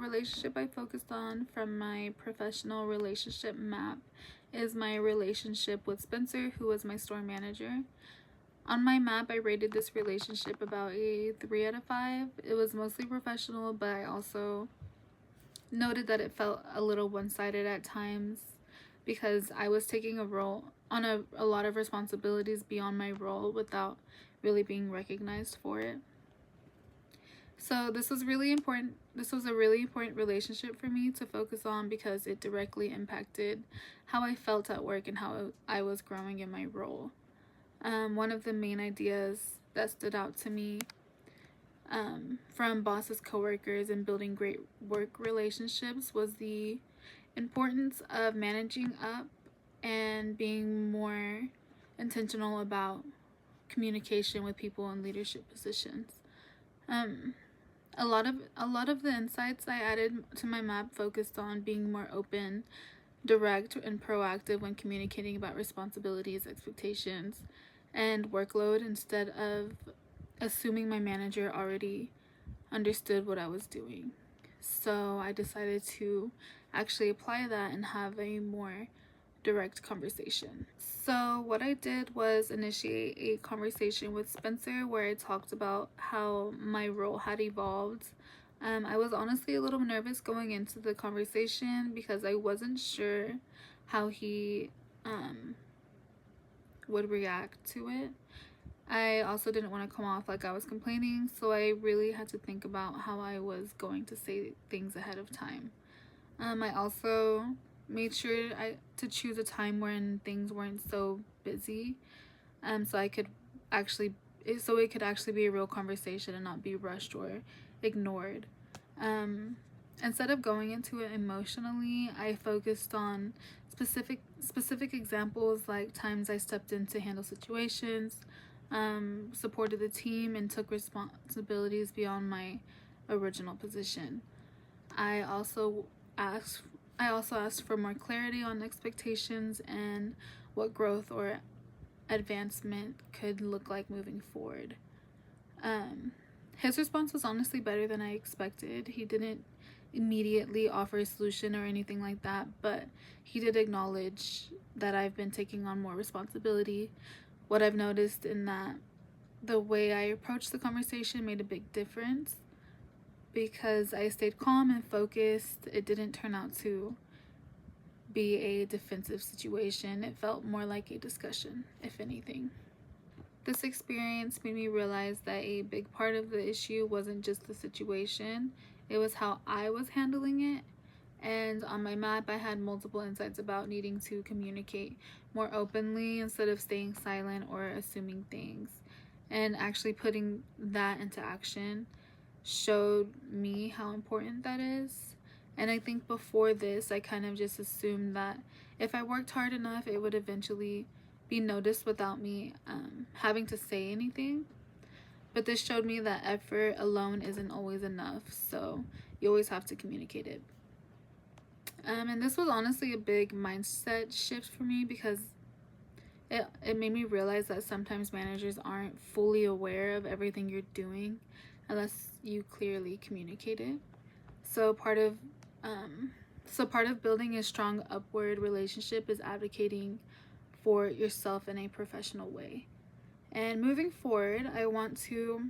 relationship I focused on from my professional relationship map is my relationship with Spencer, who was my store manager. On my map, I rated this relationship about a 3 out of 5. It was mostly professional, but I also noted that it felt a little one-sided at times because I was taking a role on a lot of responsibilities beyond my role without really being recognized for it. So this was really important. This was a really important relationship for me to focus on because it directly impacted how I felt at work and how I was growing in my role. One of the main ideas that stood out to me from bosses, coworkers, and building great work relationships was the importance of managing up and being more intentional about communication with people in leadership positions. A lot of the insights I added to my map focused on being more open, direct, and proactive when communicating about responsibilities, expectations, and workload instead of assuming my manager already understood what I was doing. So I decided to actually apply that and have a more direct conversation. So what I did was initiate a conversation with Spencer where I talked about how my role had evolved. I was honestly a little nervous going into the conversation because I wasn't sure how he would react to it. I also didn't want to come off like I was complaining, so I really had to think about how I was going to say things ahead of time. I also made sure to choose a time when things weren't so busy, so it could actually be a real conversation and not be rushed or ignored. Instead of going into it emotionally, I focused on specific examples like times I stepped in to handle situations, supported the team, and took responsibilities beyond my original position. I also asked for more clarity on expectations and what growth or advancement could look like moving forward. His response was honestly better than I expected. He didn't immediately offer a solution or anything like that, but he did acknowledge that I've been taking on more responsibility. What I've noticed in that the way I approached the conversation made a big difference because I stayed calm and focused. It didn't turn out to be a defensive situation. It felt more like a discussion, if anything. This experience made me realize that a big part of the issue wasn't just the situation, it was how I was handling it. And on my map, I had multiple insights about needing to communicate more openly instead of staying silent or assuming things. And actually putting that into action showed me how important that is. And I think before this, I kind of just assumed that if I worked hard enough, it would eventually be noticed without me having to say anything. But this showed me that effort alone isn't always enough, so you always have to communicate it. And this was honestly a big mindset shift for me because it made me realize that sometimes managers aren't fully aware of everything you're doing unless you clearly communicate it. So part of building a strong upward relationship is advocating for yourself in a professional way. And moving forward, I want to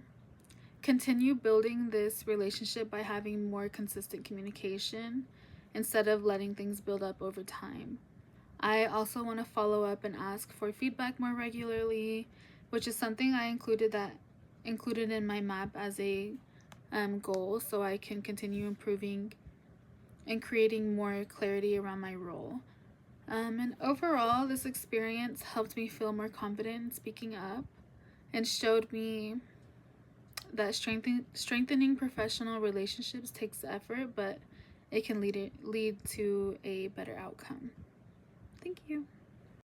continue building this relationship by having more consistent communication instead of letting things build up over time. I also want to follow up and ask for feedback more regularly, which is something I included in my map as a goal so I can continue improving and creating more clarity around my role. And overall, this experience helped me feel more confident in speaking up and showed me that strengthening professional relationships takes effort, but it can lead to a better outcome. Thank you.